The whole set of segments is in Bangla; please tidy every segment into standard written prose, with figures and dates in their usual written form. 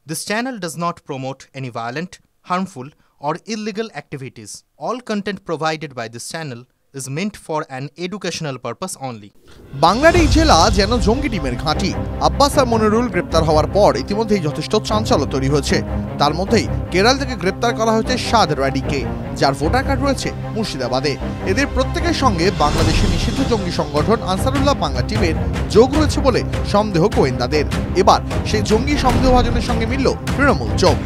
This channel does not promote any violent, harmful, or illegal activities. All content provided by this channel is meant for an educational purpose only. বাংলার এই জেলা যেন জঙ্গি টিমের ঘাঁটি। আব্বাস আর মনিরুল গ্রেপ্তার হওয়ার পর ইতিমধ্যেই যথেষ্ট চাঞ্চল্য তৈরি হয়েছে। তার মধ্যেই কেরল থেকে গ্রেপ্তার করা হয়েছে সাদ রাডিকে, যার ভোটার কার্ড রয়েছে মুর্শিদাবাদে। এদের প্রত্যেকের সঙ্গে বাংলাদেশের নিষিদ্ধ জঙ্গি সংগঠন আনসারুল্লাহ বাংলা টিমের যোগ রয়েছে বলে সন্দেহ গোয়েন্দাদের। এবার সেই জঙ্গি সন্দেহভাজনের সঙ্গে মিলল তৃণমূল চোখ।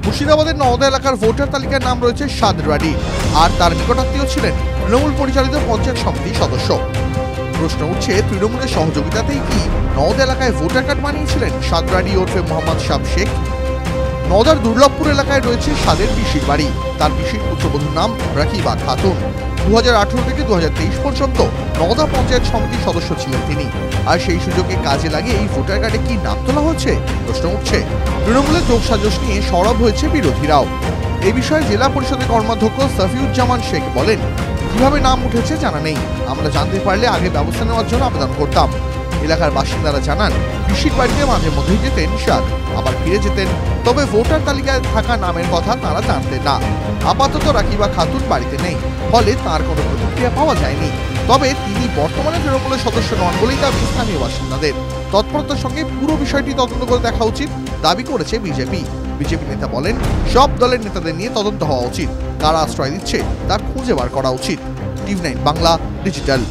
মুর্শিদাবাদের নওদা এলাকার ভোটার তালিকার নাম রয়েছে সাদ রাডি, আর তার নিকটাত্মীয় ছিলেন তৃণমূল পরিচালিত পঞ্চায়েত সমিতির সদস্য। প্রশ্ন উঠছে, তৃণমূলের সহযোগিতাতেই কি নওদা এলাকায় ভোটার কার্ড বানিয়েছিলেন সাদ রাডি ওরফে মোহাম্মদ শাব শেখ? নওদার দুর্লভপুর এলাকায় রয়েছে সাদের পিসির বাড়ি। তার পিসির পুত্রবধূর নাম রাকিবা খাতুন। 2018 থেকে 2023 পর্যন্ত নওদা পঞ্চায়েত সমিতির সদস্য ছিলেন তিনি। আর সেই সুযোগে কাজে লাগিয়ে এই ভোটার কার্ডে কি নাম তোলা হচ্ছে? প্রশ্ন উঠছে। তৃণমূলের যোগসাজশ নিয়ে সরব হয়েছে বিরোধীরাও। এই বিষয়ে জেলা পরিষদের কর্মাধ্যক্ষ সাফিউজ্জামান শেখ বলেন, কিভাবে নাম উঠেছে জানা নেই, আমরা জানতে পারলে আগে ব্যবস্থা নেওয়ার জন্য আবেদন করতাম। এলাকার বাসিন্দারা জানান, পিসির বাড়িতে মাঝে মধ্যেই যেতেন সাদ, আবার ফিরে যেতেন, তবে ভোটার তালিকায় থাকা নামের কথা তারা জানতেন না। আপাতত রাকিবা খাতুন বাড়িতে নেই, ফলে তার কোনো প্রতিক্রিয়া পাওয়া যায়নি। তবে তিনি বর্তমানে তৃণমূলের সদস্য নন বলেই দাবি স্থানীয় বাসিন্দাদের। তৎপরতার সঙ্গে পুরো বিষয়টি তদন্ত করে দেখা উচিত দাবি করেছে বিজেপি। বিজেপি নেতা বলেন, সব দলের নেতাদের নিয়ে তদন্ত হওয়া উচিত, কারা আশ্রয় দিচ্ছে তা খুঁজে বার করা উচিত। TV9 Bangla digital.